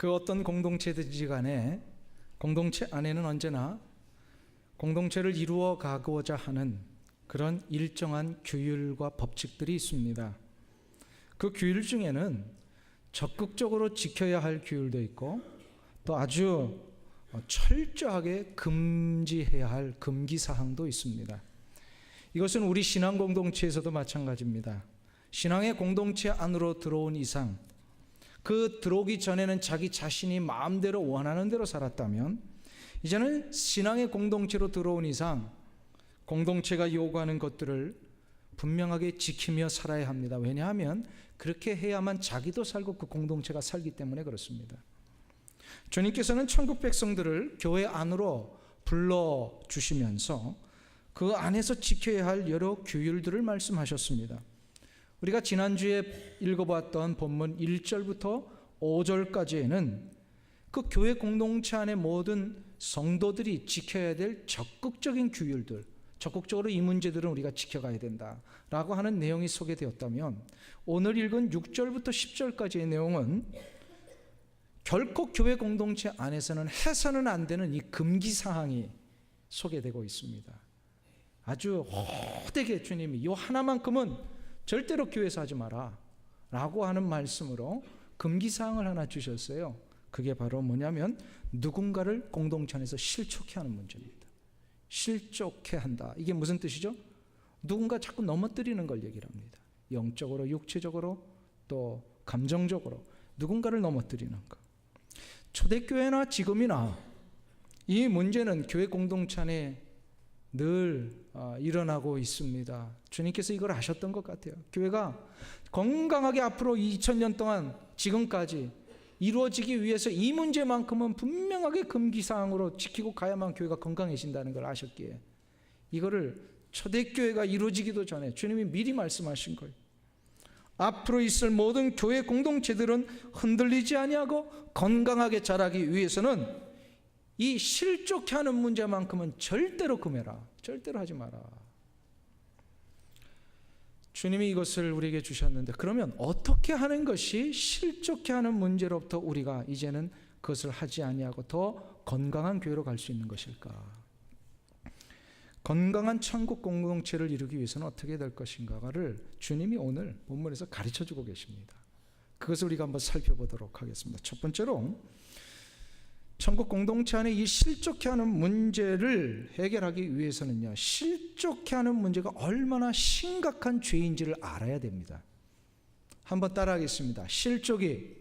그 어떤 공동체든지 간에 공동체 안에는 언제나 공동체를 이루어 가고자 하는 그런 일정한 규율과 법칙들이 있습니다. 그 규율 중에는 적극적으로 지켜야 할 규율도 있고 또 아주 철저하게 금지해야 할 금기사항도 있습니다. 이것은 우리 신앙 공동체에서도 마찬가지입니다. 신앙의 공동체 안으로 들어온 이상, 그 들어오기 전에는 자기 자신이 마음대로 원하는 대로 살았다면 이제는 신앙의 공동체로 들어온 이상 공동체가 요구하는 것들을 분명하게 지키며 살아야 합니다. 왜냐하면 그렇게 해야만 자기도 살고 그 공동체가 살기 때문에 그렇습니다. 주님께서는 천국 백성들을 교회 안으로 불러주시면서 그 안에서 지켜야 할 여러 규율들을 말씀하셨습니다. 우리가 지난주에 읽어봤던 본문 1절부터 5절까지에는 그 교회 공동체 안의 모든 성도들이 지켜야 될 적극적인 규율들, 적극적으로 이 문제들은 우리가 지켜가야 된다라고 하는 내용이 소개되었다면 오늘 읽은 6절부터 10절까지의 내용은 결코 교회 공동체 안에서는 해서는 안 되는 이 금기사항이 소개되고 있습니다. 아주 호되게 주님이 이 하나만큼은 절대로 교회에서 하지 마라 라고 하는 말씀으로 금기사항을 하나 주셨어요. 그게 바로 뭐냐면 누군가를 공동체 안에서 실족해 하는 문제입니다. 실족해 한다. 이게 무슨 뜻이죠? 누군가 자꾸 넘어뜨리는 걸 얘기를 합니다. 영적으로, 육체적으로, 또 감정적으로 누군가를 넘어뜨리는 것. 초대교회나 지금이나 이 문제는 교회 공동체 안에 늘 일어나고 있습니다. 주님께서 이걸 아셨던 것 같아요. 교회가 건강하게 앞으로 2000년 동안 지금까지 이루어지기 위해서 이 문제만큼은 분명하게 금기사항으로 지키고 가야만 교회가 건강해진다는 걸 아셨기에 이거를 초대교회가 이루어지기도 전에 주님이 미리 말씀하신 거예요. 앞으로 있을 모든 교회 공동체들은 흔들리지 아니하고 건강하게 자라기 위해서는 이 실족해 하는 문제만큼은 절대로 금해라. 절대로 하지 마라. 주님이 이것을 우리에게 주셨는데 그러면 어떻게 하는 것이 실족해 하는 문제로부터 우리가 이제는 그것을 하지 아니하고 더 건강한 교회로 갈 수 있는 것일까? 건강한 천국 공동체를 이루기 위해서는 어떻게 될 것인가를 주님이 오늘 본문에서 가르쳐주고 계십니다. 그것을 우리가 한번 살펴보도록 하겠습니다. 첫 번째로 천국 공동체 안에 이 실족해 하는 문제를 해결하기 위해서는요, 실족해 하는 문제가 얼마나 심각한 죄인지를 알아야 됩니다. 한번 따라하겠습니다. 실족이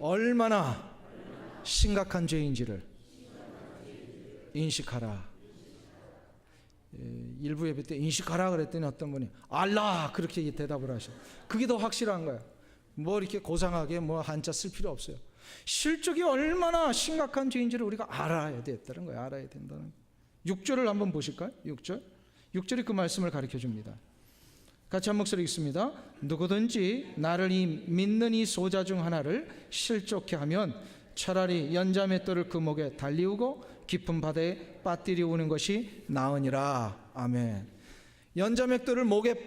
얼마나 심각한 죄인지를 인식하라. 일부 예배 때 인식하라 그랬더니 어떤 분이 알라 그렇게 대답을 하셔. 그게 더 확실한 거예요. 뭐 이렇게 고상하게 뭐 한자 쓸 필요 없어요. 실족이 얼마나 심각한 죄인지를 우리가 알아야 됐다는 거예요. 알아야 된다는 거예요. 6절을 한번 보실까요? 6절이 그 말씀을 가르쳐 줍니다. 같이 한 목소리 읽습니다. 누구든지 나를 믿는 이 소자 중 하나를 실족해 하면 차라리 연자맷돌을 그 목에 달리우고 깊은 바다에 빠뜨리우는 것이 나으니라. 아멘. 연자맷돌을 목에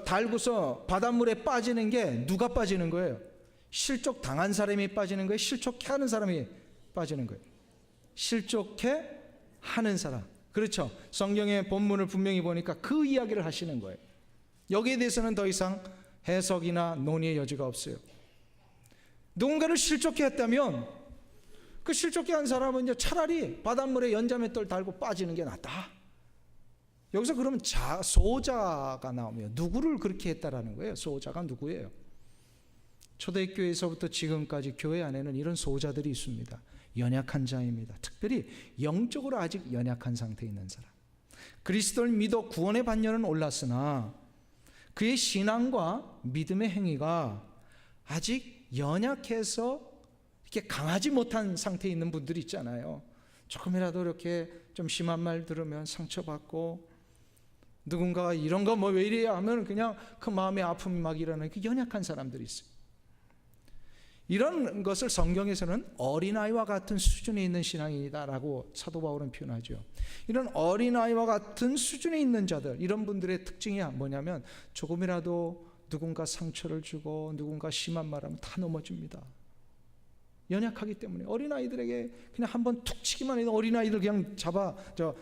달고서 바닷물에 빠지는 게 누가 빠지는 거예요? 실족 당한 사람이 빠지는 거예요? 실족해 하는 사람이 빠지는 거예요? 실족해 하는 사람. 그렇죠. 성경의 본문을 분명히 보니까 그 이야기를 하시는 거예요. 여기에 대해서는 더 이상 해석이나 논의의 여지가 없어요. 누군가를 실족해 했다면 그 실족해 한 사람은 이제 차라리 바닷물에 연자맷돌 달고 빠지는 게 낫다. 여기서 그러면 소자가 나오면 누구를 그렇게 했다라는 거예요? 소자가 누구예요? 초대교회에서부터 지금까지 교회 안에는 이런 소자들이 있습니다. 연약한 자입니다. 특별히 영적으로 아직 연약한 상태에 있는 사람. 그리스도를 믿어 구원의 반열은 올랐으나 그의 신앙과 믿음의 행위가 아직 연약해서 이렇게 강하지 못한 상태에 있는 분들이 있잖아요. 조금이라도 이렇게 좀 심한 말 들으면 상처받고 누군가가 이런 거 뭐 왜 이래야 하면 그냥 그 마음의 아픔이 막 일어나는 그 연약한 사람들이 있어요. 이런 것을 성경에서는 어린아이와 같은 수준에 있는 신앙이다라고 사도 바울은 표현하죠. 이런 어린아이와 같은 수준에 있는 자들, 이런 분들의 특징이 뭐냐면 조금이라도 누군가 상처를 주고 누군가 심한 말하면 다 넘어집니다. 연약하기 때문에 어린아이들에게 그냥 한번 툭 치기만 해도 어린아이들 그냥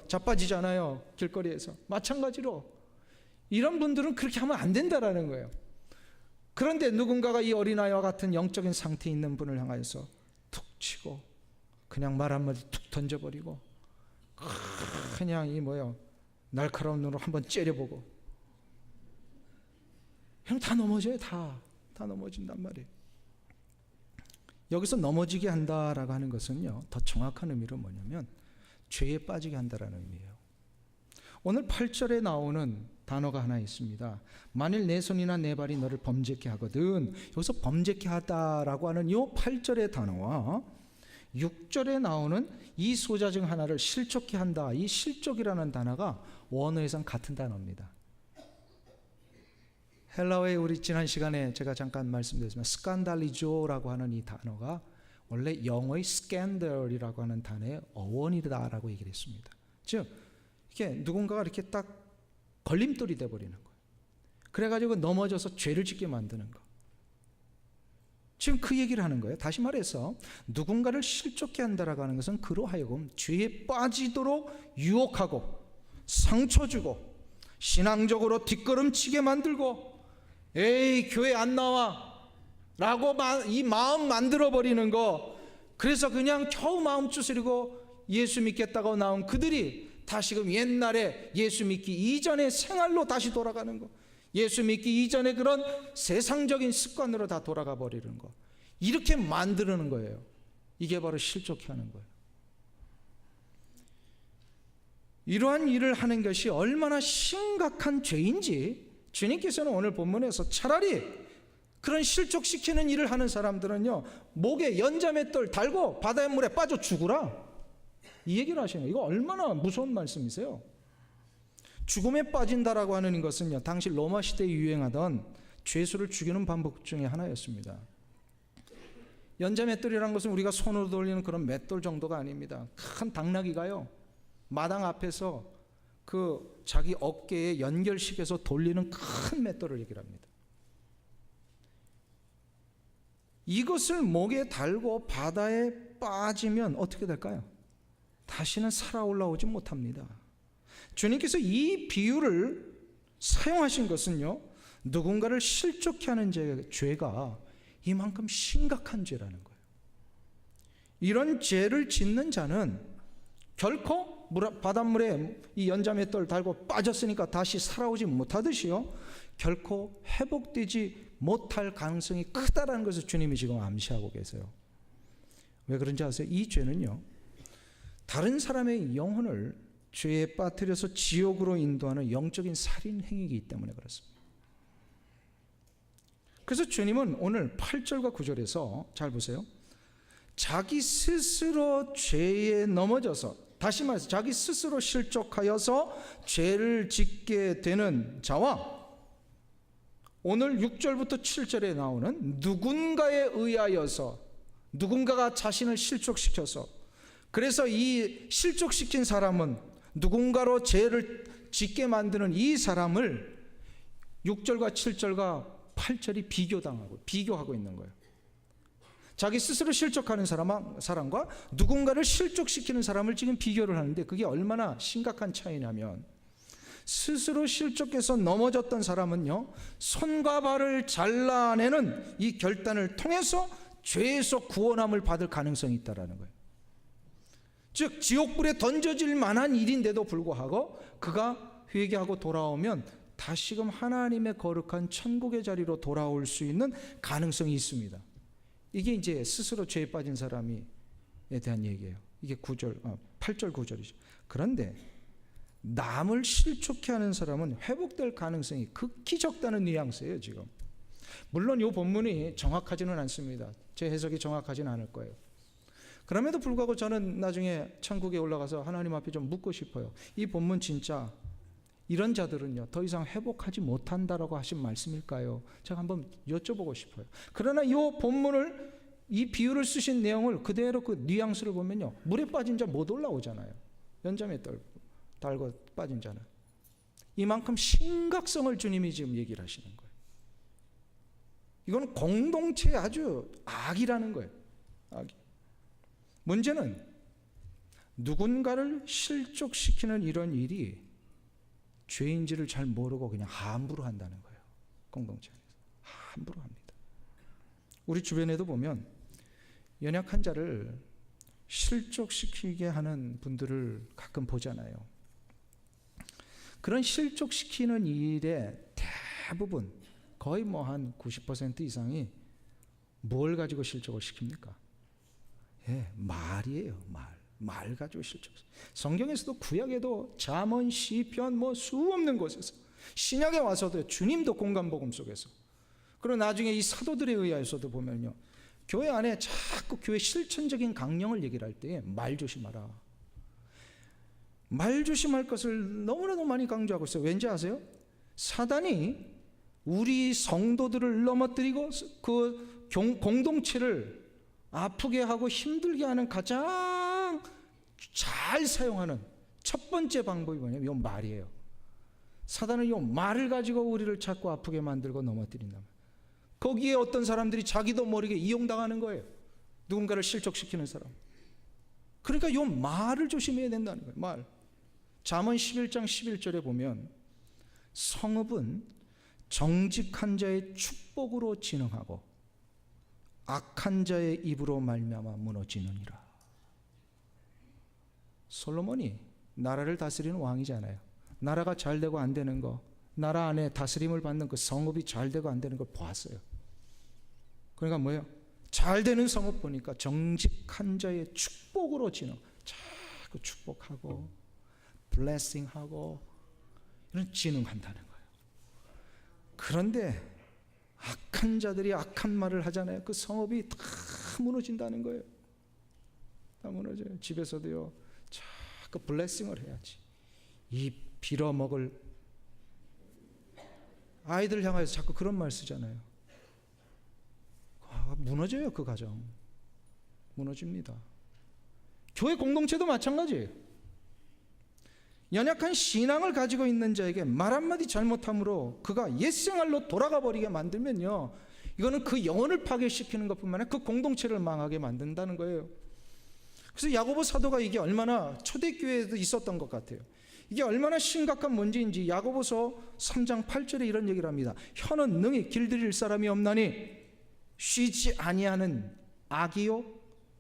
자빠지잖아요. 길거리에서. 마찬가지로 이런 분들은 그렇게 하면 안 된다라는 거예요. 그런데 누군가가 이 어린아이와 같은 영적인 상태에 있는 분을 향해서 툭 치고 그냥 말 한마디 툭 던져버리고 그냥 날카로운 눈으로 한번 째려보고 그냥 다 넘어져요. 다 넘어진단 말이에요. 여기서 넘어지게 한다라고 하는 것은요, 더 정확한 의미로 뭐냐면 죄에 빠지게 한다라는 의미예요. 오늘 8절에 나오는 단어가 하나 있습니다. 만일 내 손이나 내 발이 너를 범죄케 하거든. 여기서 범죄케 하다라고 하는 이 8절의 단어와 6절에 나오는 이 소자 중 하나를 실족케 한다. 이 실족이라는 단어가 원어에선 같은 단어입니다. 헬라어에 우리 지난 시간에 제가 잠깐 말씀드렸지만 스칸달리조라고 하는 이 단어가 원래 영어의 스캔들이라고 하는 단어의 어원이다라고 얘기를 했습니다. 즉 이게 누군가가 이렇게 딱 걸림돌이 돼버리는 거예요. 그래가지고 넘어져서 죄를 짓게 만드는 거. 지금 그 얘기를 하는 거예요. 다시 말해서 누군가를 실족케 한다라고 하는 것은 그로 하여금 죄에 빠지도록 유혹하고 상처 주고 신앙적으로 뒷걸음치게 만들고 에이 교회 안 나와 라고 이 마음 만들어 버리는 거. 그래서 그냥 겨우 마음 추스리고 예수 믿겠다고 나온 그들이 다시금 옛날에 예수 믿기 이전의 생활로 다시 돌아가는 거. 예수 믿기 이전에 그런 세상적인 습관으로 다 돌아가 버리는 거. 이렇게 만드는 거예요. 이게 바로 실족케 하는 거예요. 이러한 일을 하는 것이 얼마나 심각한 죄인지 주님께서는 오늘 본문에서 차라리 그런 실족시키는 일을 하는 사람들은요, 목에 연자맷돌 달고 바다의 물에 빠져 죽으라, 이 얘기를 하시는 거예요. 이거 얼마나 무서운 말씀이세요. 죽음에 빠진다라고 하는 것은요, 당시 로마 시대에 유행하던 죄수를 죽이는 방법 중에 하나였습니다. 연자맷돌이라는 것은 우리가 손으로 돌리는 그런 맷돌 정도가 아닙니다. 큰 당나귀가요, 마당 앞에서 그 자기 어깨에 연결시켜서 돌리는 큰 맷돌을 얘기를 합니다. 이것을 목에 달고 바다에 빠지면 어떻게 될까요? 다시는 살아 올라오지 못합니다. 주님께서 이 비유를 사용하신 것은요, 누군가를 실족케 하는 죄가 이만큼 심각한 죄라는 거예요. 이런 죄를 짓는 자는 결코 바닷물에 이 연자맷돌 달고 빠졌으니까 다시 살아오지 못하듯이요, 결코 회복되지 못할 가능성이 크다라는 것을 주님이 지금 암시하고 계세요. 왜 그런지 아세요? 이 죄는요, 다른 사람의 영혼을 죄에 빠뜨려서 지옥으로 인도하는 영적인 살인 행위이기 때문에 그렇습니다. 그래서 주님은 오늘 8절과 9절에서 잘 보세요. 자기 스스로 죄에 넘어져서, 다시 말해서 자기 스스로 실족하여서 죄를 짓게 되는 자와 오늘 6절부터 7절에 나오는 누군가에 의하여서, 누군가가 자신을 실족시켜서, 그래서 이 실족시킨 사람은 누군가로 죄를 짓게 만드는 이 사람을 6절과 7절과 8절이 비교하고 있는 거예요. 자기 스스로 실족하는 사람과 누군가를 실족시키는 사람을 지금 비교를 하는데, 그게 얼마나 심각한 차이냐면, 스스로 실족해서 넘어졌던 사람은요, 손과 발을 잘라내는 이 결단을 통해서 죄에서 구원함을 받을 가능성이 있다는 거예요. 즉 지옥불에 던져질 만한 일인데도 불구하고 그가 회개하고 돌아오면 다시금 하나님의 거룩한 천국의 자리로 돌아올 수 있는 가능성이 있습니다. 이게 이제 스스로 죄에 빠진 사람에 대한 얘기예요. 이게 8절 9절이죠. 그런데 남을 실족케 하는 사람은 회복될 가능성이 극히 적다는 뉘앙스예요. 지금 물론 이 본문이 정확하지는 않습니다. 제 해석이 정확하지는 않을 거예요. 그럼에도 불구하고 저는 나중에 천국에 올라가서 하나님 앞에 좀 묻고 싶어요. 이 본문 진짜 이런 자들은요, 더 이상 회복하지 못한다라고 하신 말씀일까요? 제가 한번 여쭤보고 싶어요. 그러나 이 본문을, 이 비유를 쓰신 내용을 그대로 그 뉘앙스를 보면요, 물에 빠진 자 못 올라오잖아요. 연자에 달고 빠진 자는. 이만큼 심각성을 주님이 지금 얘기를 하시는 거예요. 이거는 공동체의 아주 악이라는 거예요. 악이. 문제는 누군가를 실족시키는 이런 일이 죄인지를 잘 모르고 그냥 함부로 한다는 거예요. 공동체 안에서 함부로 합니다. 우리 주변에도 보면 연약한 자를 실족시키게 하는 분들을 가끔 보잖아요. 그런 실족시키는 일의 대부분, 거의 뭐 한 90% 이상이 뭘 가지고 실족을 시킵니까? 말이에요. 말 가지고 실족. 성경에서도 구약에도 잠언, 시편 뭐 수없는 곳에서, 신약에 와서도 주님도 공간복음 속에서, 그리고 나중에 이 사도들에 의하여서도 보면요, 교회 안에 자꾸 교회 실천적인 강령을 얘기를 할 때 말 조심하라. 말 조심할 것을 너무나도 많이 강조하고 있어요. 왠지 아세요? 사단이 우리 성도들을 넘어뜨리고 그 공동체를 아프게 하고 힘들게 하는 가장 잘 사용하는 첫 번째 방법이 뭐냐면 이 말이에요. 사단은 이 말을 가지고 우리를 자꾸 아프게 만들고 넘어뜨린다. 거기에 어떤 사람들이 자기도 모르게 이용당하는 거예요. 누군가를 실족시키는 사람. 그러니까 이 말을 조심해야 된다는 거예요. 말. 잠언 11장 11절에 보면 성읍은 정직한 자의 축복으로 진흥하고 악한 자의 입으로 말미암아 무너지느니라. 솔로몬이 나라를 다스리는 왕이잖아요. 나라가 잘 되고 안 되는 거, 나라 안에 다스림을 받는 그 성읍이 잘 되고 안 되는 걸 보았어요. 그러니까 뭐예요? 잘 되는 성읍 보니까 정직한 자의 축복으로 진흥, 자꾸 축복하고 블레싱하고 이런 진흥한다는 거예요. 그런데 악한 자들이 악한 말을 하잖아요. 그 성읍이 다 무너진다는 거예요. 다 무너져요. 집에서도요, 자꾸 블레싱을 해야지. 이 빌어먹을 아이들 향해서 자꾸 그런 말 쓰잖아요. 무너져요. 그 가정 무너집니다. 교회 공동체도 마찬가지예요. 연약한 신앙을 가지고 있는 자에게 말 한마디 잘못함으로 그가 옛생활로 돌아가 버리게 만들면요, 이거는 그 영혼을 파괴시키는 것뿐만 아니라 그 공동체를 망하게 만든다는 거예요. 그래서 야고보 사도가 이게 얼마나 초대교회에도 있었던 것 같아요. 이게 얼마나 심각한 문제인지 야고보서 3장 8절에 이런 얘기를 합니다. 혀는 능히 길들일 사람이 없나니 쉬지 아니하는 악이요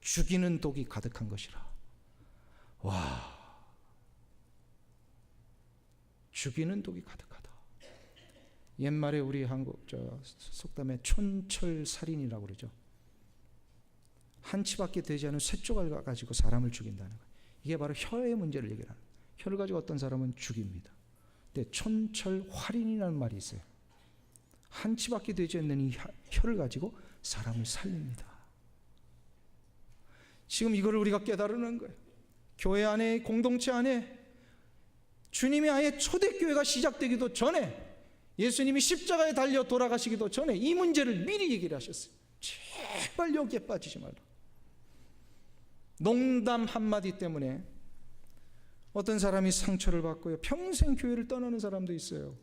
죽이는 독이 가득한 것이라. 와, 죽이는 독이 가득하다. 옛말에 우리 한국 속담에 촌철살인이라고 그러죠. 한치밖에 되지 않은 쇠조각 가지고 사람을 죽인다는 거예요. 이게 바로 혀의 문제를 얘기하는 거예요. 혀를 가지고 어떤 사람은 죽입니다. 근데 촌철활인이라는 말이 있어요. 한치밖에 되지 않는 이 혀를 가지고 사람을 살립니다. 지금 이거를 우리가 깨달으는 거예요. 교회 안에, 공동체 안에 주님이 아예 초대교회가 시작되기도 전에, 예수님이 십자가에 달려 돌아가시기도 전에 이 문제를 미리 얘기를 하셨어요. 제발 여기에 빠지지 말라. 농담 한마디 때문에 어떤 사람이 상처를 받고요, 평생 교회를 떠나는 사람도 있어요.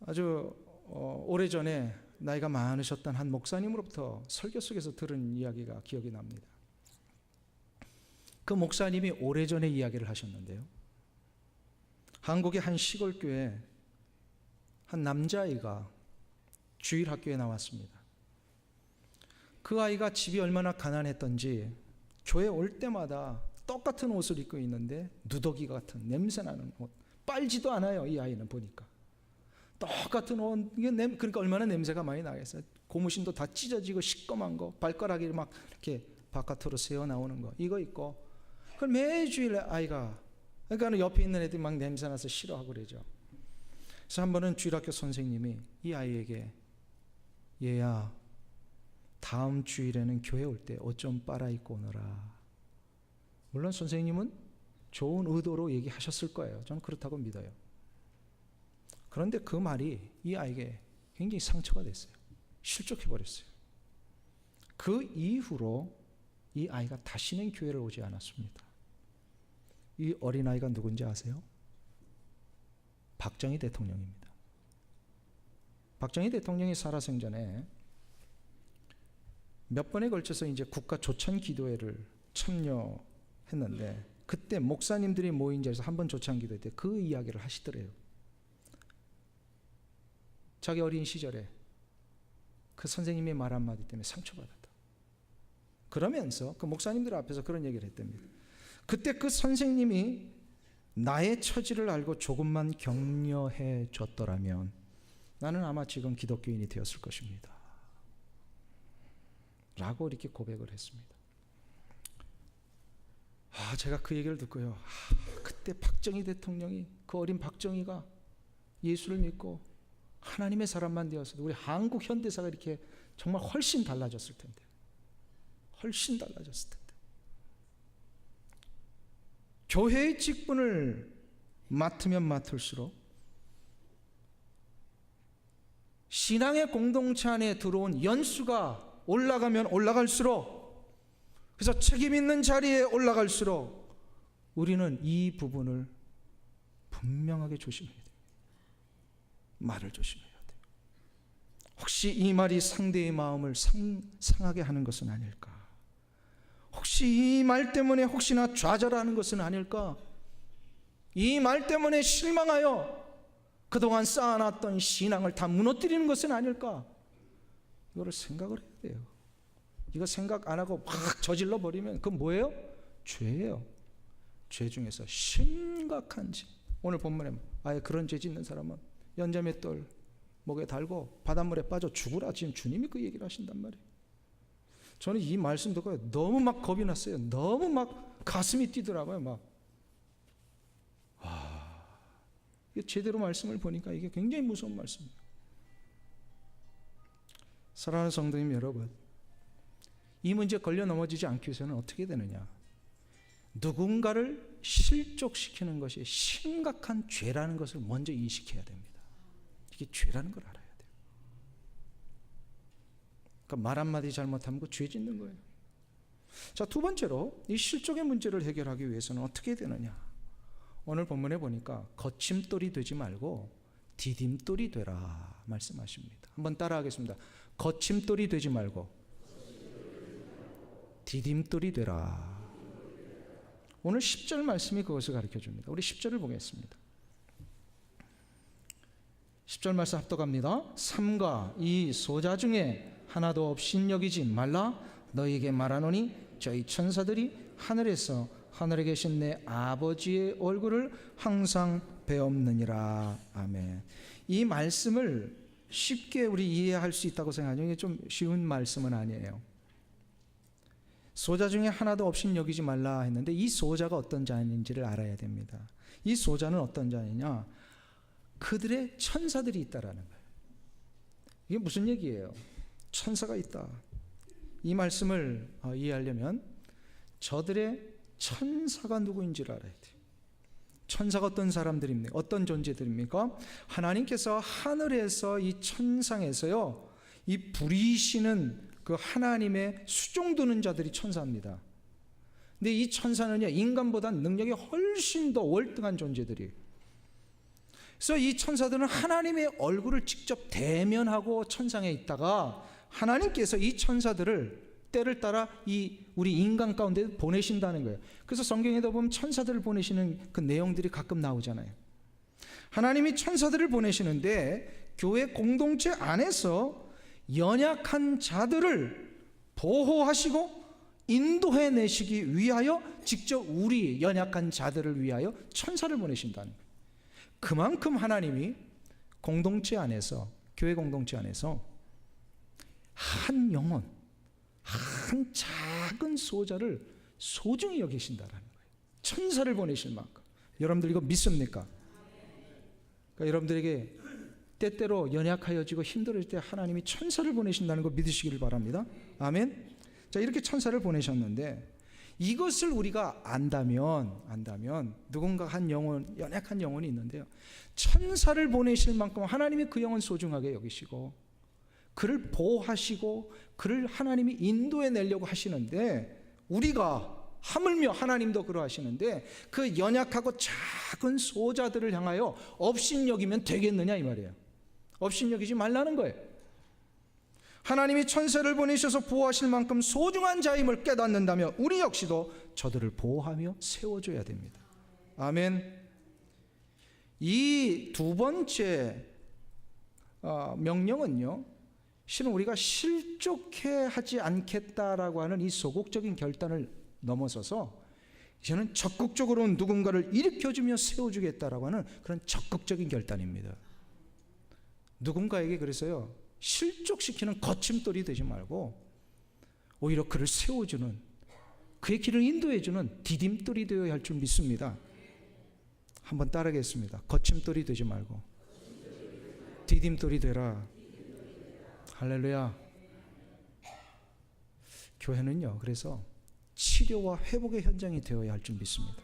아주 오래전에 나이가 많으셨던 한 목사님으로부터 설교 속에서 들은 이야기가 기억이 납니다. 그 목사님이 오래전에 이야기를 하셨는데요, 한국의 한 시골교회 한 남자아이가 주일학교에 나왔습니다. 그 아이가 집이 얼마나 가난했던지 교회 올 때마다 똑같은 옷을 입고 있는데 누더기 같은 냄새나는 옷, 빨지도 않아요. 이 아이는 보니까 똑같은 옷, 그러니까 얼마나 냄새가 많이 나겠어요. 고무신도 다 찢어지고 시꺼먼 거, 발가락이 막 이렇게 바깥으로 새어 나오는 거, 이거 있고. 그걸 매주일 아이가, 그러니까 옆에 있는 애들이 막 냄새나서 싫어하고 그러죠. 그래서 한 번은 주일학교 선생님이 이 아이에게, 얘야, 다음 주일에는 교회 올 때 옷 좀 빨아입고 오너라. 물론 선생님은 좋은 의도로 얘기하셨을 거예요. 저는 그렇다고 믿어요. 그런데 그 말이 이 아이에게 굉장히 상처가 됐어요. 실족해버렸어요. 그 이후로 이 아이가 다시는 교회를 오지 않았습니다. 이 어린아이가 누군지 아세요? 박정희 대통령입니다. 박정희 대통령이 살아생전에 몇 번에 걸쳐서 이제 국가 조찬 기도회를 참여했는데, 그때 목사님들이 모인 자리에서 한 번 조찬 기도회 때 그 이야기를 하시더래요. 자기 어린 시절에 그 선생님의 말 한마디 때문에 상처받았다. 그러면서 그 목사님들 앞에서 그런 얘기를 했답니다. 그때 그 선생님이 나의 처지를 알고 조금만 격려해 줬더라면 나는 아마 지금 기독교인이 되었을 것입니다. 라고 이렇게 고백을 했습니다. 제가 그 얘기를 듣고요. 그때 박정희 대통령이, 그 어린 박정희가 예수를 믿고 하나님의 사람만 되었어도 우리 한국 현대사가 이렇게 정말 훨씬 달라졌을 텐데. 훨씬 달라졌을 텐데. 교회의 직분을 맡으면 맡을수록, 신앙의 공동체 안에 들어온 연수가 올라가면 올라갈수록, 그래서 책임 있는 자리에 올라갈수록 우리는 이 부분을 분명하게 조심해야 돼요. 말을 조심해야 돼요. 혹시 이 말이 상대의 마음을 상하게 하는 것은 아닐까? 혹시 이 말 때문에 혹시나 좌절하는 것은 아닐까? 이 말 때문에 실망하여 그동안 쌓아놨던 신앙을 다 무너뜨리는 것은 아닐까? 이거를 생각을 해야 돼요. 이거 생각 안 하고 막 저질러 버리면 그건 뭐예요? 죄예요. 죄 중에서 심각한 죄. 오늘 본문에 아예 그런 죄 짓는 사람은 연자맷돌 목에 달고 바닷물에 빠져 죽으라, 지금 주님이 그 얘기를 하신단 말이에요. 저는 이 말씀 듣고 너무 막 겁이 났어요. 너무 막 가슴이 뛰더라고요. 막 이게 제대로 말씀을 보니까 이게 굉장히 무서운 말씀이에요. 사랑하는 성도님 여러분, 이 문제에 걸려 넘어지지 않기 위해서는 어떻게 되느냐? 누군가를 실족시키는 것이 심각한 죄라는 것을 먼저 인식해야 됩니다. 이게 죄라는 걸 알아야 돼요. 그러니까 말 한마디 잘못하면 그 죄 짓는 거예요. 자, 두 번째로 이 실족의 문제를 해결하기 위해서는 어떻게 되느냐? 오늘 본문에 보니까 거침돌이 되지 말고 디딤돌이 되라 말씀하십니다. 한번 따라하겠습니다. 거침돌이 되지 말고 디딤돌이 되라. 오늘 10절 말씀이 그것을 가르쳐줍니다. 우리 10절을 보겠습니다. 10절 말씀 합독합니다. 삼가 이 소자 중에 하나도 없인 여기지 말라. 너희에게 말하노니 저희 천사들이 하늘에서 하늘에 계신 내 아버지의 얼굴을 항상 배옵느니라. 아멘. 이 말씀을 쉽게 우리 이해할 수 있다고 생각하죠. 이게 좀 쉬운 말씀은 아니에요. 소자 중에 하나도 없인 여기지 말라 했는데, 이 소자가 어떤 자인지를 알아야 됩니다. 이 소자는 어떤 자이냐? 그들의 천사들이 있다라는 거예요. 이게 무슨 얘기예요? 천사가 있다. 이 말씀을 이해하려면 저들의 천사가 누구인지를 알아야 돼요. 천사가 어떤 사람들입니까? 어떤 존재들입니까? 하나님께서 하늘에서 이 천상에서요, 이 부리시는 그 하나님의 수종드는 자들이 천사입니다. 근데 이 천사는요, 인간보다 능력이 훨씬 더 월등한 존재들이에요. 그래서 이 천사들은 하나님의 얼굴을 직접 대면하고 천상에 있다가 하나님께서 이 천사들을 때를 따라 이 우리 인간 가운데 보내신다는 거예요. 그래서 성경에도 보면 천사들을 보내시는 그 내용들이 가끔 나오잖아요. 하나님이 천사들을 보내시는데 교회 공동체 안에서 연약한 자들을 보호하시고 인도해 내시기 위하여 직접 우리 연약한 자들을 위하여 천사를 보내신다는 거예요. 그만큼 하나님이 공동체 안에서, 교회 공동체 안에서 한 영혼, 한 작은 소자를 소중히 여기신다라는 거예요. 천사를 보내실 만큼. 여러분들 이거 믿습니까? 그러니까 여러분들에게 때때로 연약하여지고 힘들어질 때 하나님이 천사를 보내신다는 거 믿으시기를 바랍니다. 아멘. 자, 이렇게 천사를 보내셨는데 이것을 우리가 안다면 누군가 한 영혼, 연약한 영혼이 있는데요, 천사를 보내실 만큼 하나님이 그 영혼 소중하게 여기시고 그를 보호하시고 그를 하나님이 인도해 내려고 하시는데, 우리가 하물며 하나님도 그러하시는데 그 연약하고 작은 소자들을 향하여 업신여기면 되겠느냐 이 말이에요. 업신여기지 말라는 거예요. 하나님이 천사를 보내셔서 보호하실 만큼 소중한 자임을 깨닫는다면 우리 역시도 저들을 보호하며 세워줘야 됩니다. 아멘. 이 두 번째 명령은요, 실은 우리가 실족해 하지 않겠다라고 하는 이 소극적인 결단을 넘어서서 이제는 적극적으로 누군가를 일으켜주며 세워주겠다라고 하는 그런 적극적인 결단입니다. 누군가에게 그래서요, 실족시키는 거침돌이 되지 말고 오히려 그를 세워주는, 그의 길을 인도해주는 디딤돌이 되어야 할 줄 믿습니다. 한번 따라하겠습니다. 거침돌이 되지 말고 디딤돌이 되라. 할렐루야. 교회는요, 그래서 치료와 회복의 현장이 되어야 할 줄 믿습니다.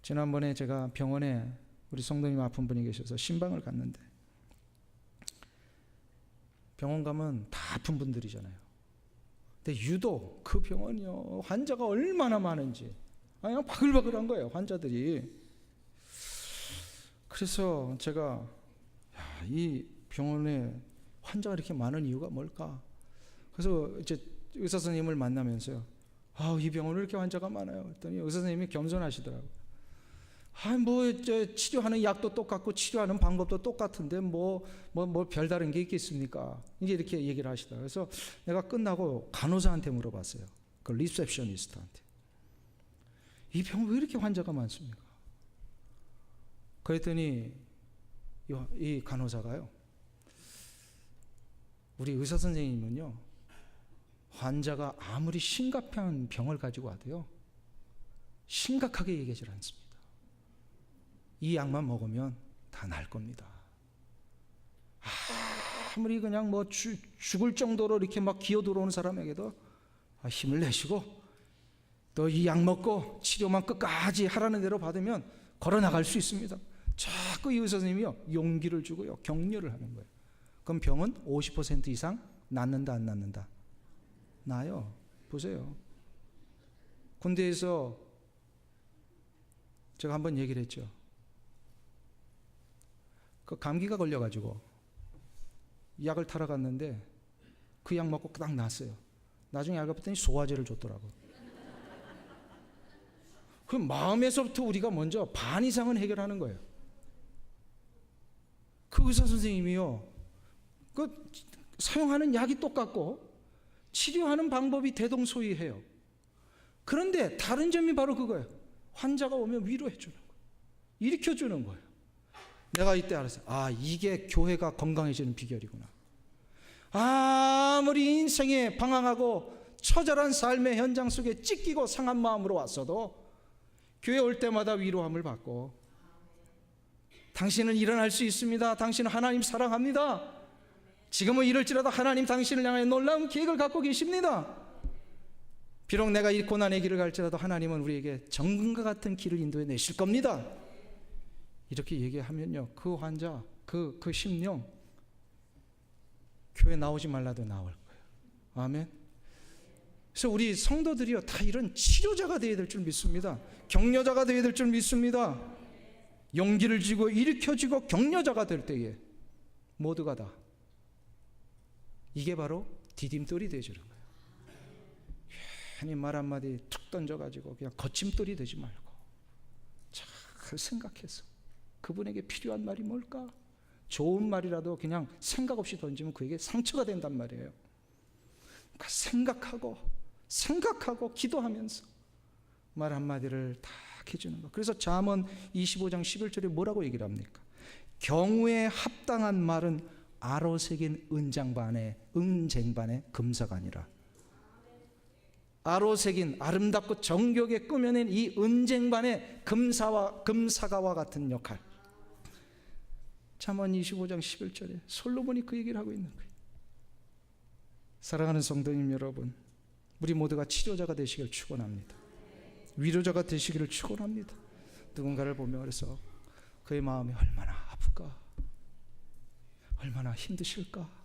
지난번에 제가 병원에 우리 성도님 아픈 분이 계셔서 신방을 갔는데, 병원 가면 다 아픈 분들이잖아요. 근데 유독 그 병원이요, 환자가 얼마나 많은지 그냥 바글바글한 거예요, 환자들이. 그래서 제가 이 병원에 환자가 이렇게 많은 이유가 뭘까? 그래서 이제 의사 선생님을 만나면서요, 이 병원에 이렇게 환자가 많아요. 그랬더니 의사 선생님이 겸손하시더라고요. 치료하는 약도 똑같고 치료하는 방법도 똑같은데 뭐 별다른 게 있겠습니까? 이제 이렇게 얘기를 하시더라고요. 그래서 내가 끝나고 간호사한테 물어봤어요. 그 리셉셔니스트한테. 이 병원 왜 이렇게 환자가 많습니까? 그랬더니 이 간호사가요, 우리 의사 선생님은요, 환자가 아무리 심각한 병을 가지고 와도요, 심각하게 얘기하지 않습니다. 이 약만 먹으면 다 나을 겁니다. 아무리 그냥 죽을 정도로 이렇게 막 기어 들어오는 사람에게도 힘을 내시고 또 이 약 먹고 치료만 끝까지 하라는 대로 받으면 걸어 나갈 수 있습니다. 자꾸 이 의사 선생님이요, 용기를 주고요, 격려를 하는 거예요. 그럼 병은 50% 이상 낫는다, 안 낫는다? 나요. 보세요. 군대에서 제가 한번 얘기를 했죠. 그 감기가 걸려가지고 약을 타러 갔는데 그 약 먹고 딱 났어요. 나중에 알고 봤더니 소화제를 줬더라고. 그 마음에서부터 우리가 먼저 반 이상은 해결하는 거예요. 그 의사 선생님이요, 그 사용하는 약이 똑같고 치료하는 방법이 대동소이해요. 그런데 다른 점이 바로 그거예요. 환자가 오면 위로해 주는 거예요. 일으켜 주는 거예요. 내가 이때 알았어요. 이게 교회가 건강해지는 비결이구나. 아무리 인생에 방황하고 처절한 삶의 현장 속에 찢기고 상한 마음으로 왔어도 교회 올 때마다 위로함을 받고, 당신은 일어날 수 있습니다. 당신은 하나님 사랑합니다. 지금은 이럴지라도 하나님 당신을 향해 놀라운 계획을 갖고 계십니다. 비록 내가 이 고난의 길을 갈지라도 하나님은 우리에게 정금과 같은 길을 인도해 내실 겁니다. 이렇게 얘기하면요, 그 환자, 그 심령, 교회 나오지 말라도 나올 거예요. 아멘. 그래서 우리 성도들이요, 다 이런 치료자가 되어야 될 줄 믿습니다. 격려자가 되어야 될 줄 믿습니다. 용기를 주고 일으켜주고 격려자가 될 때에 모두가 다, 이게 바로 디딤돌이 되어주는 거예요. 괜히 말 한마디 툭 던져가지고 그냥 거침돌이 되지 말고 잘 생각해서 그분에게 필요한 말이 뭘까? 좋은 말이라도 그냥 생각 없이 던지면 그에게 상처가 된단 말이에요. 그러니까 생각하고 기도하면서 말 한마디를 다 해주는 거. 그래서 잠언 25장 11절에 뭐라고 얘기를 합니까? 경우에 합당한 말은 아로새긴 은쟁반의 금사가 아니라. 아로새긴 아름답고 정교하게 꾸며낸 이 은쟁반의 금사가와 같은 역할. 잠언 25장 11절에 솔로몬이 그 얘기를 하고 있는 거예요. 사랑하는 성도님 여러분, 우리 모두가 치료자가 되시길 축원합니다. 위로자가 되시기를 축원합니다. 누군가를 보며 그래서 그의 마음이 얼마나 아플까, 얼마나 힘드실까,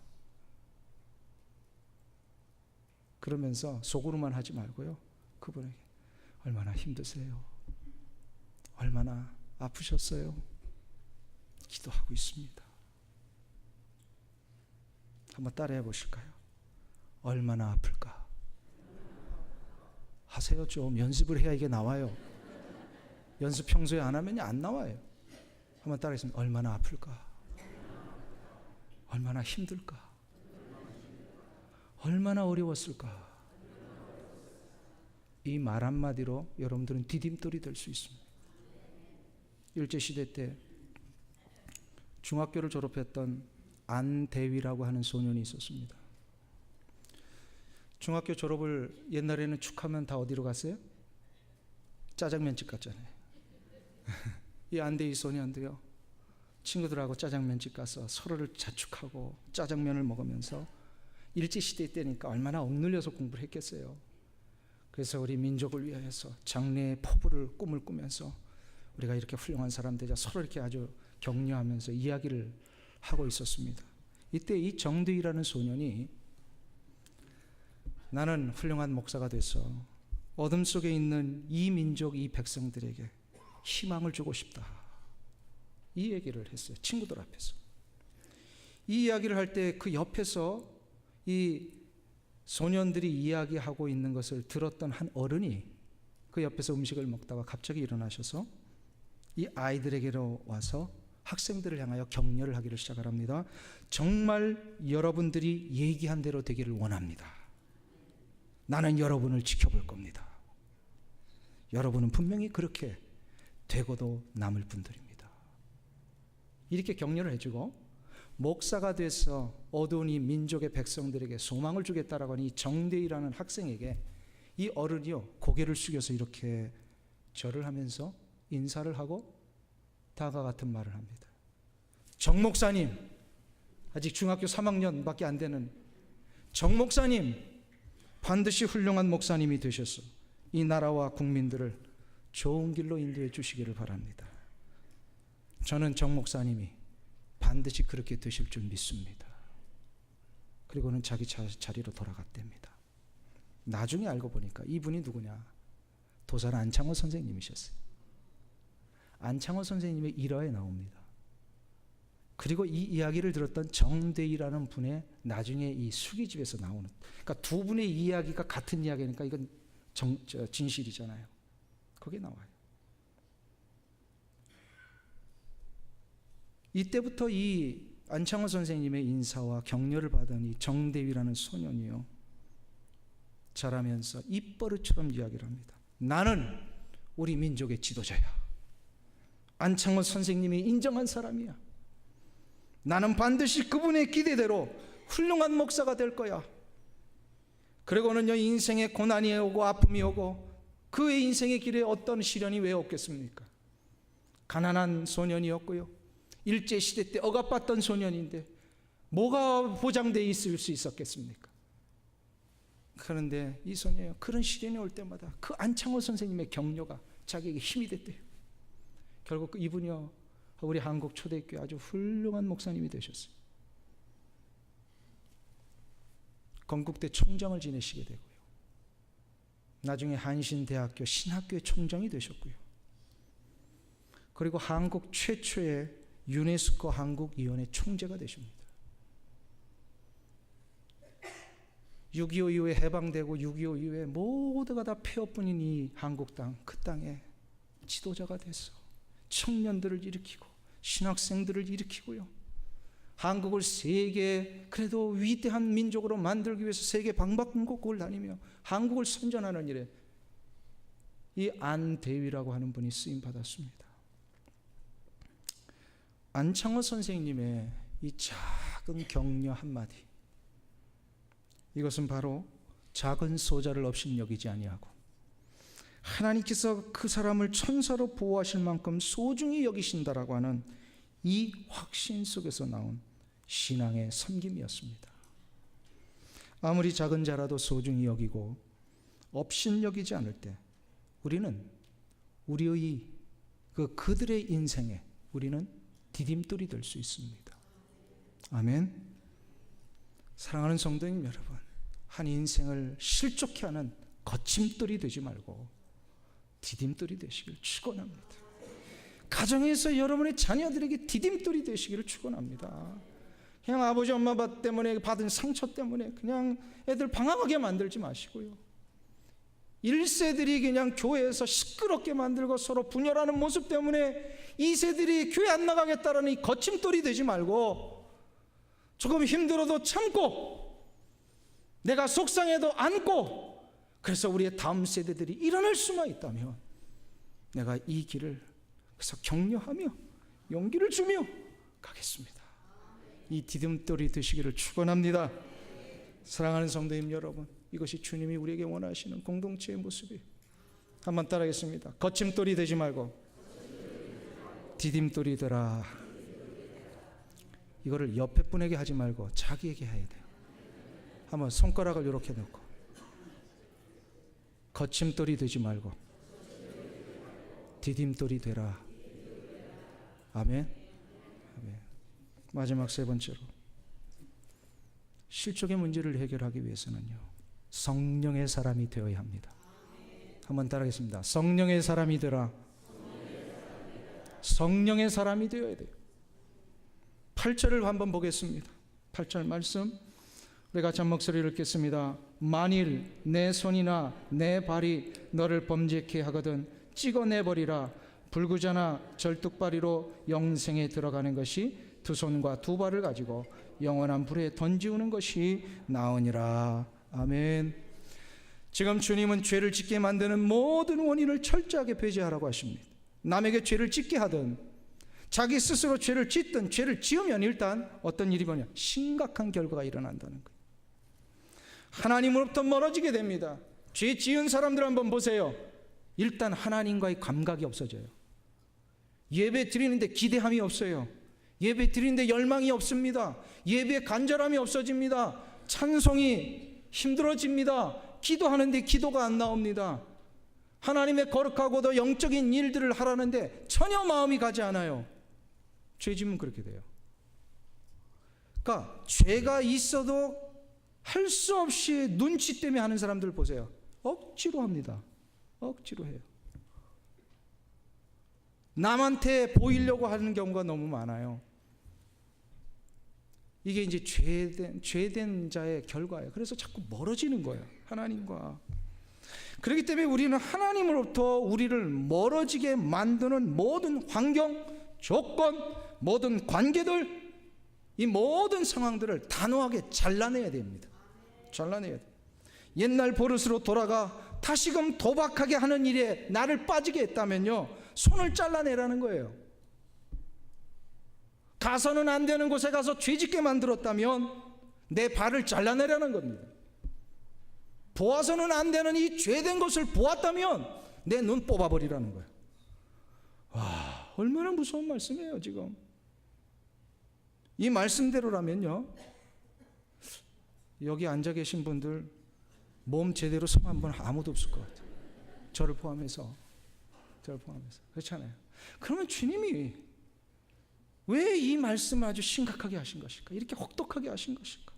그러면서 속으로만 하지 말고요, 그분에게 얼마나 힘드세요, 얼마나 아프셨어요, 기도하고 있습니다. 한번 따라해 보실까요? 얼마나 아플까? 하세요. 좀 연습을 해야 이게 나와요. 연습 평소에 안 하면 안 나와요. 한번 따라하겠습니다. 얼마나 아플까? 얼마나 힘들까? 얼마나 어려웠을까? 이 말 한마디로 여러분들은 디딤돌이 될 수 있습니다. 일제시대 때 중학교를 졸업했던 안대위라고 하는 소년이 있었습니다. 중학교 졸업을 옛날에는 축하면 다 어디로 갔어요? 짜장면집 갔잖아요. 이 안대위 소년도요, 친구들하고 짜장면집 가서 서로를 자축하고 짜장면을 먹으면서 일제시대 때니까 얼마나 억눌려서 공부를 했겠어요. 그래서 우리 민족을 위하여서 장래의 포부를 꿈을 꾸면서 우리가 이렇게 훌륭한 사람 되자 서로 이렇게 아주 격려하면서 이야기를 하고 있었습니다. 이때 이 정두희라는 소년이 나는 훌륭한 목사가 돼서 어둠 속에 있는 이 민족, 이 백성들에게 희망을 주고 싶다, 이 얘기를 했어요. 친구들 앞에서. 이 이야기를 할 때 그 옆에서 이 소년들이 이야기하고 있는 것을 들었던 한 어른이 그 옆에서 음식을 먹다가 갑자기 일어나셔서 이 아이들에게로 와서 학생들을 향하여 격려를 하기를 시작합니다. 정말 여러분들이 얘기한 대로 되기를 원합니다. 나는 여러분을 지켜볼 겁니다. 여러분은 분명히 그렇게 되고도 남을 분들입니다. 이렇게 격려를 해주고 목사가 돼서 어두운 이 민족의 백성들에게 소망을 주겠다라고 하는 이 정대희라는 학생에게 이 어른이요, 고개를 숙여서 이렇게 절을 하면서 인사를 하고 다음과 같은 말을 합니다. 정 목사님, 아직 중학교 3학년밖에 안 되는 정 목사님, 반드시 훌륭한 목사님이 되셔서 이 나라와 국민들을 좋은 길로 인도해 주시기를 바랍니다. 저는 정 목사님이 반드시 그렇게 되실 줄 믿습니다. 그리고는 자기 자리로 돌아갔답니다. 나중에 알고 보니까 이분이 누구냐? 도산 안창호 선생님이셨어요. 안창호 선생님의 일화에 나옵니다. 그리고 이 이야기를 들었던 정대희라는 분의 나중에 이 수기집에서 나오는, 그러니까 두 분의 이야기가 같은 이야기니까 이건 진실이잖아요. 거기에 나와요. 이때부터 이 안창호 선생님의 인사와 격려를 받은 이 정대희라는 소년이요, 자라면서 입버릇처럼 이야기를 합니다. 나는 우리 민족의 지도자야. 안창호 선생님이 인정한 사람이야. 나는 반드시 그분의 기대대로 훌륭한 목사가 될 거야. 그리고는요, 인생에 고난이 오고 아픔이 오고 그의 인생의 길에 어떤 시련이 왜 없겠습니까? 가난한 소년이었고요, 일제시대 때 억압받던 소년인데 뭐가 보장되어 있을 수 있었겠습니까? 그런데 이 소년이 그런 시련이 올 때마다 그 안창호 선생님의 격려가 자기에게 힘이 됐대요. 결국 이분이요, 우리 한국 초대교회 아주 훌륭한 목사님이 되셨어요. 건국대 총장을 지내시게 되고요, 나중에 한신대학교 신학교의 총장이 되셨고요, 그리고 한국 최초의 유네스코 한국위원회 총재가 되십니다. 6.25 이후에 해방되고 6.25 이후에 모두가 다 폐허뿐인 이 한국 땅, 그 땅에 지도자가 돼서 청년들을 일으키고 신학생들을 일으키고요, 한국을 세계 그래도 위대한 민족으로 만들기 위해서 세계 방방곡곡을 다니며 한국을 선전하는 일에 이 안대위라고 하는 분이 쓰임 받았습니다. 안창호 선생님의 이 작은 격려 한마디, 이것은 바로 작은 소자를 업신여기지 아니하고 하나님께서 그 사람을 천사로 보호하실 만큼 소중히 여기신다라고 하는 이 확신 속에서 나온 신앙의 섬김이었습니다. 아무리 작은 자라도 소중히 여기고 업신여기지 않을 때 우리는 우리의 그들의 인생에 우리는 디딤돌이 될 수 있습니다. 아멘. 사랑하는 성도님 여러분, 한 인생을 실족케 하는 거침돌이 되지 말고 디딤돌이 되시길 축원합니다. 가정에서 여러분의 자녀들에게 디딤돌이 되시기를 축원합니다. 그냥 아버지 엄마 때문에 받은 상처 때문에 그냥 애들 방황하게 만들지 마시고요. 1세들이 그냥 교회에서 시끄럽게 만들고 서로 분열하는 모습 때문에 2세들이 교회 안 나가겠다라는 이 거침돌이 되지 말고 조금 힘들어도 참고 내가 속상해도 안고, 그래서 우리의 다음 세대들이 일어날 수만 있다면 내가 이 길을 그래서 격려하며 용기를 주며 가겠습니다. 이 디딤돌이 되시기를 축원합니다. 사랑하는 성도님 여러분, 이것이 주님이 우리에게 원하시는 공동체의 모습이에요. 한번 따라하겠습니다. 거침돌이 되지 말고 디딤돌이 되라. 이거를 옆에 분에게 하지 말고 자기에게 해야 돼요. 한번 손가락을 이렇게 놓고 거침돌이 되지 말고 디딤돌이 되라. 아멘. 아멘. 마지막 세 번째로, 실족의 문제를 해결하기 위해서는요, 성령의 사람이 되어야 합니다. 한번 따라하겠습니다. 성령의 사람이 되라. 성령의 사람이 되어야 돼요. 8절을 한번 보겠습니다. 8절 말씀 우리 같이 한 목소리를 읽겠습니다. 만일 내 손이나 내 발이 너를 범죄케 하거든 찍어내버리라. 불구자나 절뚝발이로 영생에 들어가는 것이 두 손과 두 발을 가지고 영원한 불에 던지우는 것이 나으니라. 아멘. 지금 주님은 죄를 짓게 만드는 모든 원인을 철저하게 배제하라고 하십니다. 남에게 죄를 짓게 하든 자기 스스로 죄를 짓든 죄를 지으면 일단 어떤 일이 뭐냐? 심각한 결과가 일어난다는 거예요. 하나님으로부터 멀어지게 됩니다. 죄 지은 사람들 한번 보세요. 일단 하나님과의 감각이 없어져요. 예배 드리는데 기대함이 없어요. 예배 드리는데 열망이 없습니다. 예배 간절함이 없어집니다. 찬송이 힘들어집니다. 기도하는데 기도가 안 나옵니다. 하나님의 거룩하고도 영적인 일들을 하라는데 전혀 마음이 가지 않아요. 죄 지으면 그렇게 돼요. 그러니까 죄가 있어도 할 수 없이 눈치 때문에 하는 사람들 보세요. 억지로 합니다. 억지로 해요. 남한테 보이려고 하는 경우가 너무 많아요. 이게 이제 죄된 자의 결과예요. 그래서 자꾸 멀어지는 거예요, 하나님과. 그렇기 때문에 우리는 하나님으로부터 우리를 멀어지게 만드는 모든 환경, 조건, 모든 관계들, 이 모든 상황들을 단호하게 잘라내야 됩니다. 잘라내야 돼요. 옛날 버릇으로 돌아가 다시금 도박하게 하는 일에 나를 빠지게 했다면요, 손을 잘라내라는 거예요. 가서는 안 되는 곳에 가서 죄짓게 만들었다면 내 발을 잘라내라는 겁니다. 보아서는 안 되는 이 죄된 것을 보았다면 내 눈 뽑아버리라는 거예요. 와, 얼마나 무서운 말씀이에요. 지금 이 말씀대로라면요, 여기 앉아 계신 분들 몸 제대로 성한 분 아무도 없을 것 같아요. 저를 포함해서. 그렇잖아요. 그러면 주님이 왜 이 말씀을 아주 심각하게 하신 것일까? 이렇게 혹독하게 하신 것일까?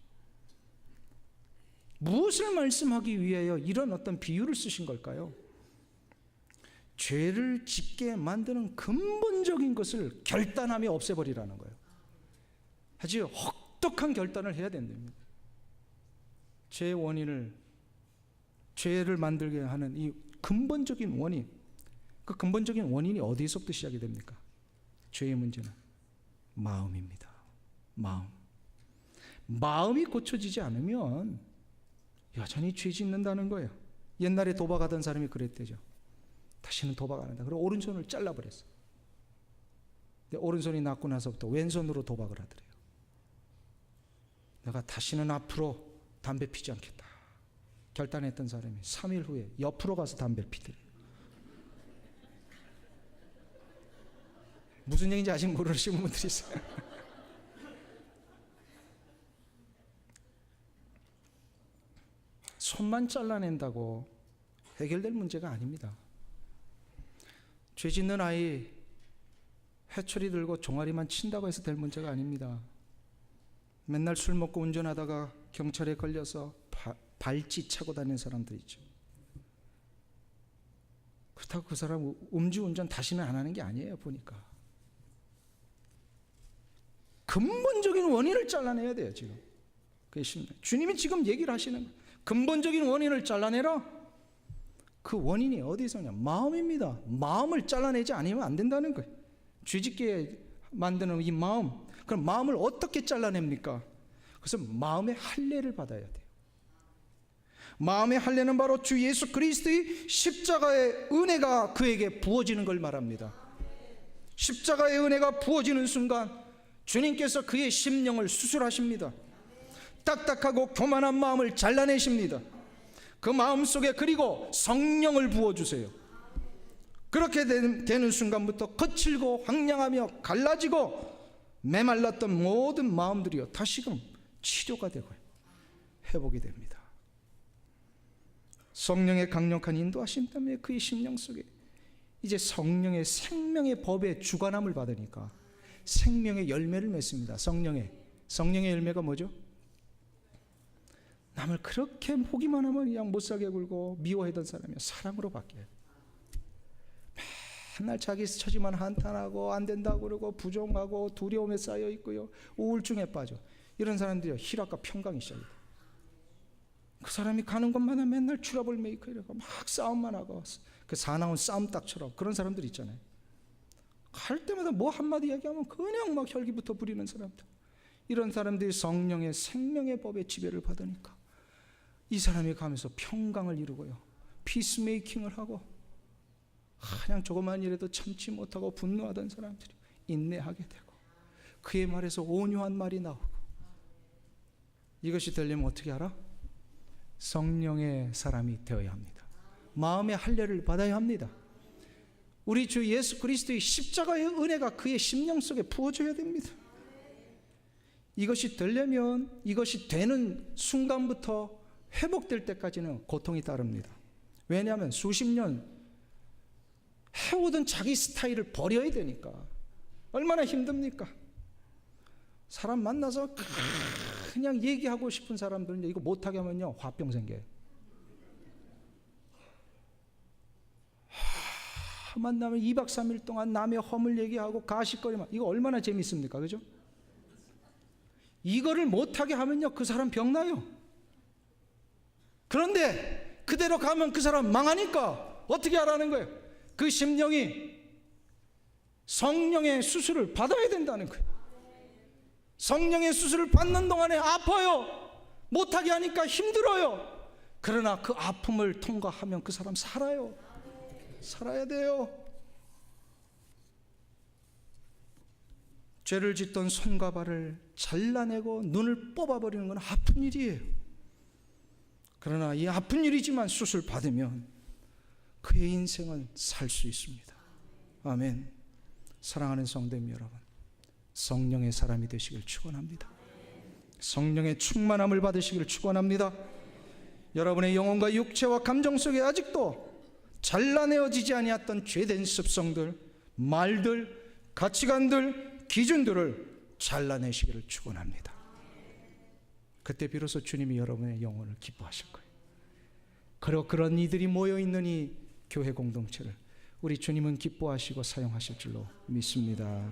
무엇을 말씀하기 위하여 이런 어떤 비유를 쓰신 걸까요? 죄를 짓게 만드는 근본적인 것을 결단하며 없애버리라는 거예요. 아주 혹독한 결단을 해야 된답니다. 죄의 원인을, 죄를 만들게 하는 이 근본적인 원인, 그 근본적인 원인이 어디서부터 시작이 됩니까? 죄의 문제는 마음입니다. 마음이 고쳐지지 않으면 여전히 죄 짓는다는 거예요. 옛날에 도박하던 사람이 그랬대죠. 다시는 도박 안 한다. 그리고 오른손을 잘라버렸어. 근데 오른손이 낫고 나서부터 왼손으로 도박을 하더래요. 내가 다시는 앞으로 담배 피지 않겠다 결단했던 사람이 3일 후에 옆으로 가서 담배를 피더래요. 무슨 얘기인지 아직 모르시는 분들이 있어요. 손만 잘라낸다고 해결될 문제가 아닙니다. 죄 짓는 아이 회초리 들고 종아리만 친다고 해서 될 문제가 아닙니다. 맨날 술 먹고 운전하다가 경찰에 걸려서 발찌 차고 다니는 사람들 있죠. 그렇다고 그 사람 음주운전 다시는 안 하는 게 아니에요. 보니까 근본적인 원인을 잘라내야 돼요. 지금 그게 주님이 지금 얘기를 하시는 거예요. 근본적인 원인을 잘라내라. 그 원인이 어디서냐? 마음입니다. 마음을 잘라내지 않으면 안 된다는 거예요. 죄짓게 만드는 이 마음. 그럼 마음을 어떻게 잘라냅니까? 그래서 마음의 할례를 받아야 돼요. 마음의 할례는 바로 주 예수 그리스도의 십자가의 은혜가 그에게 부어지는 걸 말합니다. 십자가의 은혜가 부어지는 순간 주님께서 그의 심령을 수술하십니다. 딱딱하고 교만한 마음을 잘라내십니다. 그 마음 속에 그리고 성령을 부어주세요. 그렇게 되는 순간부터 거칠고 황량하며 갈라지고 메말랐던 모든 마음들이요 다시금 치료가 되고 회복이 됩니다. 성령의 강력한 인도하심 때문에 그의 심령 속에 이제 성령의 생명의 법의 주관함을 받으니까 생명의 열매를 맺습니다. 성령의 열매가 뭐죠? 남을 그렇게 보기만 하면 그냥 못살게 굴고 미워하던 사람이 사랑으로 바뀌어요. 맨날 자기 처지만 한탄하고 안 된다고 그러고 부정하고 두려움에 쌓여 있고요, 우울증에 빠져. 이런 사람들이 희락과 평강이 시작이 돼요. 그 사람이 가는 곳마다 맨날 트러블 메이커 이러고 막 싸움만 하고 그 사나운 싸움닭처럼 그런 사람들 있잖아요. 갈 때마다 뭐 한마디 얘기하면 그냥 막 혈기부터 부리는 사람들. 이런 사람들이 성령의 생명의 법의 지배를 받으니까 이 사람이 가면서 평강을 이루고요, 피스메이킹을 하고, 그냥 조그만 일에도 참지 못하고 분노하던 사람들이 인내하게 되고 그의 말에서 온유한 말이 나오고. 이것이 되려면 어떻게 알아? 성령의 사람이 되어야 합니다. 마음의 할례를 받아야 합니다. 우리 주 예수 그리스도의 십자가의 은혜가 그의 심령 속에 부어져야 됩니다. 이것이 되려면, 이것이 되는 순간부터 회복될 때까지는 고통이 따릅니다. 왜냐하면 수십 년 해오던 자기 스타일을 버려야 되니까. 얼마나 힘듭니까? 사람 만나서 그냥 얘기하고 싶은 사람들은 이거 못하게 하면요 화병 생겨요. 만나면 2박 3일 동안 남의 허물 얘기하고 가십거리만, 이거 얼마나 재밌습니까? 그죠? 이거를 못하게 하면요 그 사람 병나요. 그런데 그대로 가면 그 사람 망하니까 어떻게 하라는 거예요? 그 심령이 성령의 수술을 받아야 된다는 거예요. 성령의 수술을 받는 동안에 아파요. 못하게 하니까 힘들어요. 그러나 그 아픔을 통과하면 그 사람 살아요. 살아야 돼요. 죄를 짓던 손과 발을 잘라내고 눈을 뽑아버리는 건 아픈 일이에요. 그러나 이 아픈 일이지만 수술 받으면 그의 인생은 살 수 있습니다. 아멘. 사랑하는 성도님 여러분, 성령의 사람이 되시길 축원합니다. 성령의 충만함을 받으시길 축원합니다. 여러분의 영혼과 육체와 감정 속에 아직도 잘라내어지지 아니했던 죄된 습성들, 말들, 가치관들, 기준들을 잘라내시기를 축원합니다. 그때 비로소 주님이 여러분의 영혼을 기뻐하실 거예요. 그리고 그런 이들이 모여있는 이 교회 공동체를 우리 주님은 기뻐하시고 사용하실 줄로 믿습니다.